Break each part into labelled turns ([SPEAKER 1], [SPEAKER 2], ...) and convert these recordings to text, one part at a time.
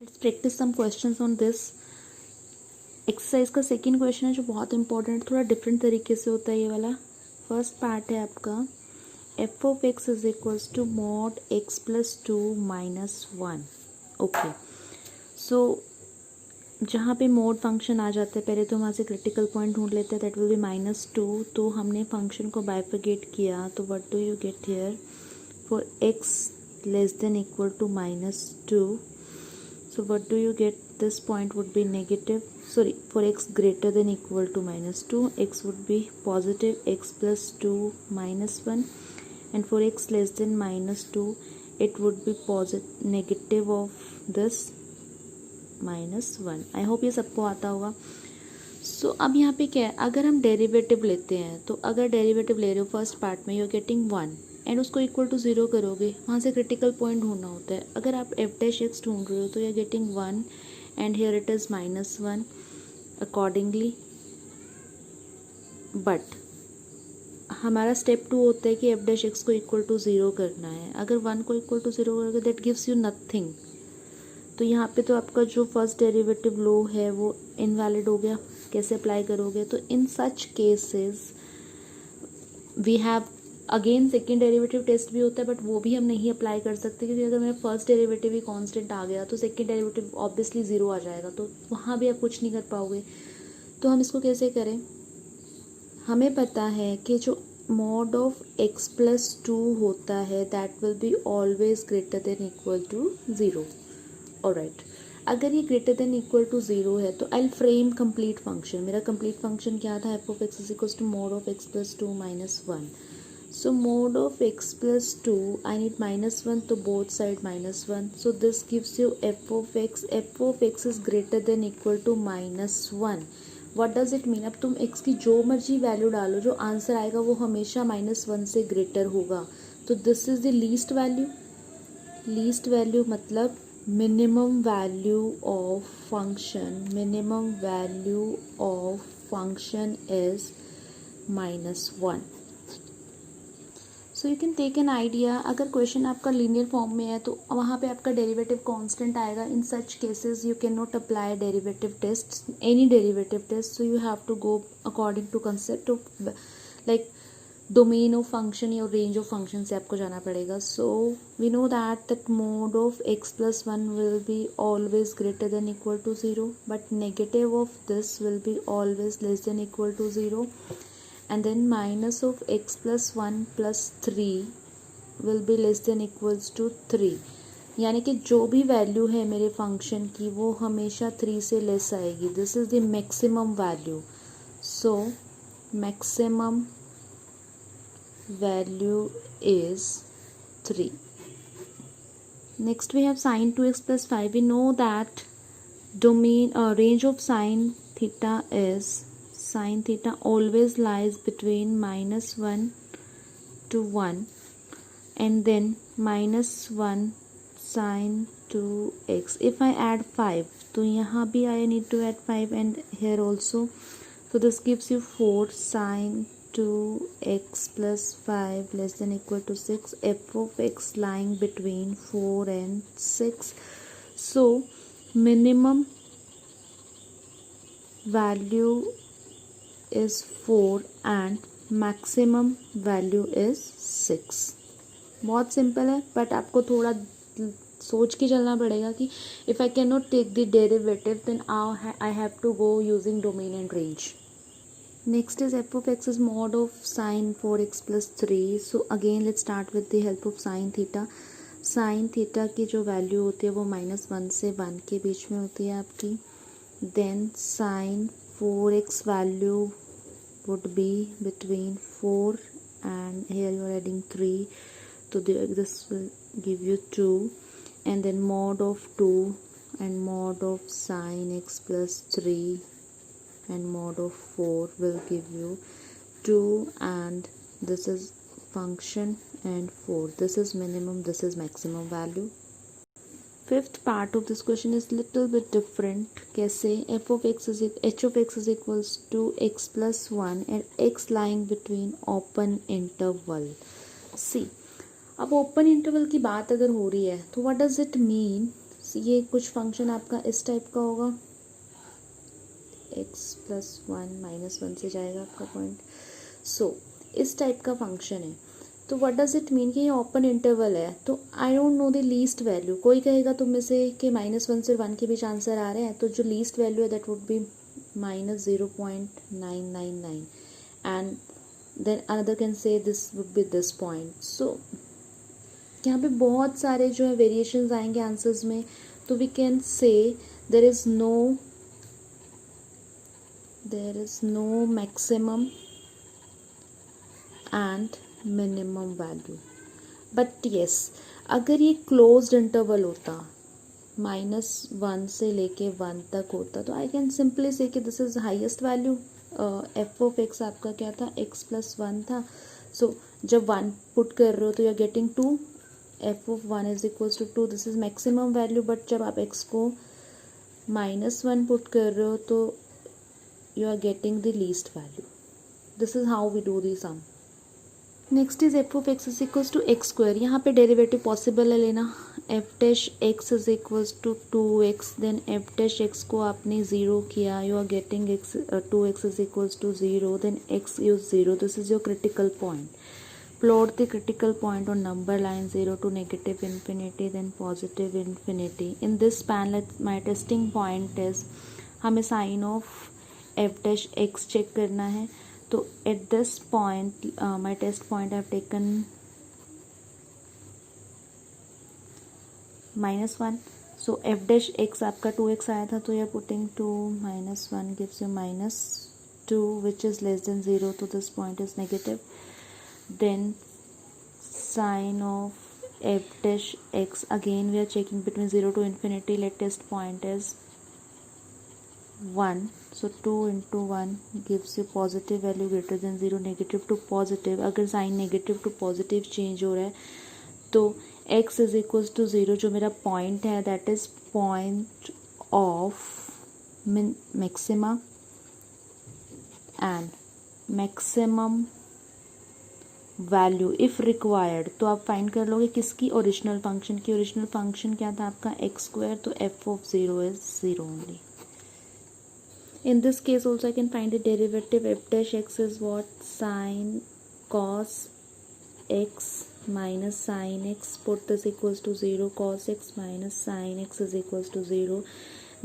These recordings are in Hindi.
[SPEAKER 1] Let's practice some questions on this exercise का सेकंड क्वेश्चन है जो बहुत इंपॉर्टेंट, थोड़ा डिफरेंट तरीके से होता है ये वाला। फर्स्ट पार्ट है आपका F of x is equals to mod X plus two minus one. Okay, so जहाँ पे मोड फंक्शन आ जाता है पहले तो वहाँ से क्रिटिकल पॉइंट ढूंढ लेते हैं, that will be minus two. तो हमने फंक्शन को बाइफरकेट किया तो what do you get here for x less than equal to minus two. So what do you get? This point would be negative. Sorry, for x greater than equal to minus 2, x would be positive x plus 2 minus 1. And for x less than minus 2, it would be negative of this minus 1. I hope ये सबको आता होगा. So अब यहाँ पे क्या है, अगर हम डेरिवेटिव लेते हैं तो अगर डेरिवेटिव ले रहे हो फर्स्ट पार्ट में यू आर गेटिंग 1 एंड उसको इक्वल टू 0 करोगे, वहाँ से क्रिटिकल पॉइंट ढूंढना होता है. अगर आप एफ डैश एक्स ढूंढ रहे हो तो you are getting 1 and here it is minus 1 accordingly. But हमारा स्टेप 2 होता है कि एफ डैश एक्स को इक्वल टू 0 करना है. अगर 1 को इक्वल टू 0 करोगे दैट गिव्स यू नथिंग. तो यहाँ पे तो आपका जो फर्स्ट डेरिवेटिव लो है वो इनवैलिड हो गया. कैसे अप्लाई करोगे? तो in such cases we have again second derivative test भी होता है, बट वो भी हम नहीं अप्लाई कर सकते क्योंकि अगर मेरा फर्स्ट डेरिवेटिव ही कांस्टेंट आ गया तो सेकेंड डेरिवेटिव ऑब्वियसली 0 आ जाएगा, तो वहाँ भी आप कुछ नहीं कर पाओगे. तो हम इसको कैसे करें? हमें पता है कि जो mod of x plus two होता है that will be always greater than equal to 0. Alright, अगर ये ग्रेटर देन इक्वल टू 0 है तो आई फ्रेम कंप्लीट फंक्शन. मेरा कंप्लीट फंक्शन क्या था? F of x is equal to mod of x plus two minus 1. So mode of x plus 2, I need minus 1, तो both side minus 1. So this gives you f of x. f of x is greater than equal to minus 1. What does it mean? अब तुम x की जो मर्जी वैल्यू डालो, जो आंसर आएगा वो हमेशा माइनस 1 से ग्रेटर होगा. तो this is the least value. Least value मतलब minimum value of function. Minimum value of function is minus 1. So you can take an idea. अगर क्वेश्चन आपका लीनियर फॉर्म में है तो वहाँ पे आपका डेरिवेटिव कांस्टेंट आएगा. In such cases you can not apply derivative test, any derivative test. So you have to go according to concept of like domain of function या रेंज ऑफ फंक्शन से आपको जाना पड़ेगा. So we know that mode of x plus 1 will be always greater than equal to 0, but negative of this will be always less than equal to 0. And then minus of x plus 1 plus 3 will be less than equals to 3. यानी कि जो भी वैल्यू है मेरे फंक्शन की वो हमेशा 3 से लेस आएगी. This is the maximum value. So maximum value is 3. Next we have sin 2x plus 5. We know that domain range of sin theta is sin theta always lies between minus 1 to 1 and then minus 1 sin 2x. If I add 5 तो यहाँ भी I need to add 5 and here also. So this gives you 4 sin 2x plus 5 less than equal to 6. f of x lying between 4 and 6. So minimum value is 4 and maximum value is 6. बहुत सिंपल है, बट आपको थोड़ा सोच के चलना पड़ेगा कि if I can not take the derivative then I have to go using domain and range. Next is F of x is mod of sine 4x plus 3. So again let's start with the help of sine theta. Sine theta की जो वैल्यू होती है वो माइनस 1 से 1 के बीच में होती है आपकी. then sin 4x value would be between 4 and here you are adding 3, so this will give you 2, and then mod of 2 and mod of sin x plus 3 and mod of 4 will give you 2, and this is function and 4. This is minimum, this is maximum value. Fifth part of this question is little bit different. कैसे? f of x is h of x is equals to x plus 1 and x lying between open interval. See, अब open interval की बात अगर हो रही है तो what does it mean? ये कुछ फंक्शन आपका इस टाइप का होगा, x plus one minus one से जाएगा आपका पॉइंट। सो इस टाइप का फंक्शन है। तो व्हाट डज इट मीन कि ये ओपन इंटरवल है, तो I don't know the least value. कोई कहेगा तुम में से कि माइनस वन से वन के बीच आंसर आ रहे हैं, तो जो लीस्ट वैल्यू है that would be -0.999 and then another can say this would be this point. So यहाँ पे बहुत सारे जो है वेरिएशंस आएंगे आंसर्स में, तो we can say there is no maximum and minimum value. But yes, अगर ये क्लोज्ड इंटरवल होता, -1 से लेके 1 तक होता, तो आई कैन सिंपली से कि this is highest value. F of x आपका क्या था, x प्लस वन था। सो जब 1 पुट कर रहे हो तो you are getting 2, F of 1 is equals to 2, this is maximum value. But जब आप x को -1 पुट कर रहे हो तो you are getting the least value. This is how we do the sum. Next is F of x is equals to x square. यहाँ पे डेरिवेटिव पॉसिबल है लेना। F dash x is equals to 2x, then F dash x को आपने 0 किया, you are getting x 2x is equals to 0, then x is 0। This is your critical point. Plot the critical point on number line 0 to negative infinity, then positive infinity. In this span, my testing point is हमें sine of F dash x check करना है। तो at this point my test point I have taken -1। So F dash x आपका 2x आया था, तो you are putting 2 -1 gives you -2 which is less than 0, तो this point is negative. Then sine of f dash x, again we are checking between 0 to infinity. Latest point is 1, so 2 into 1 gives you positive value greater than 0, negative to positive। अगर sine negative to positive change हो रहा है तो x इज इक्वल्स टू 0, जो मेरा पॉइंट है that is point of maxima and maximum value if required. तो आप फाइंड कर लोगे किसकी, ओरिजिनल फंक्शन की। ओरिजिनल फंक्शन क्या था आपका, एक्स स्क्वायर, तो F of 0 is 0 only. In this case also I can find the derivative. F dash x is what, sine cos x minus sine x, put this equals to 0, cos x minus sine x is equals to 0,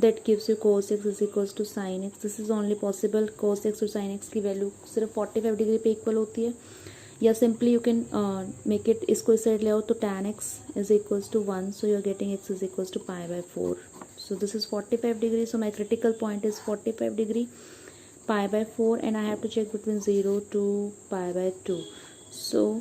[SPEAKER 1] that gives you cos x is equals to sine X. This is only possible, cos x और साइन एक्स की वैल्यू सिर्फ 45 डिग्री पे इक्वल होती है। या simply you can make it, इसको इस साइड ले आओ तो tan x is equals to 1, so you are getting x is equals to π/4। So this is 45 degree, so my critical point is 45 degree, π/4, and I have to check between 0 to π/2। So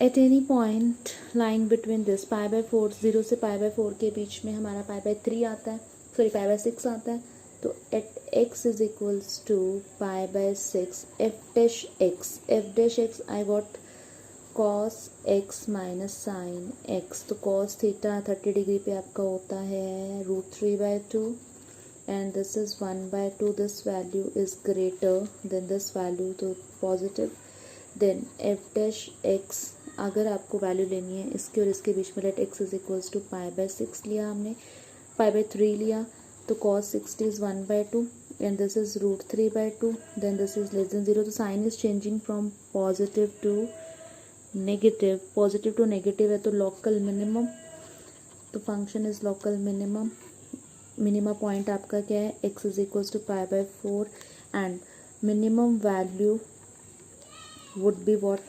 [SPEAKER 1] at any point lying between this π/4, 0 से π/4 के बीच में हमारा π/3 आता है, सॉरी π/6 आता है। तो at x is equals to π/6 F dash X I got cos x minus sine x, तो cos थीटा 30 डिग्री पे आपका होता है √3/2 and this is 1/2। This value is greater than this value, तो positive. Then F dash X, अगर आपको वैल्यू लेनी है इसके और इसके बीच में, let x is equals to π/6 लिया हमने, π/3 लिया, तो cos 60 is 1/2 and this is √3/2, then this is less than 0, तो sine is changing from positive to negative. Positive to negative है तो लोकल मिनिमम, तो function is local minimum. Minimum point आपका क्या है, x is equals to π/4 and minimum value would be what,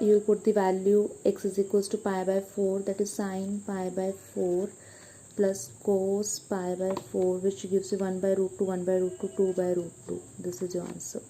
[SPEAKER 1] you will put the value x is equals to π/4, that is sin π/4 plus cos π/4, which gives you 1/√2, 1/√2, 2/√2. This is your answer.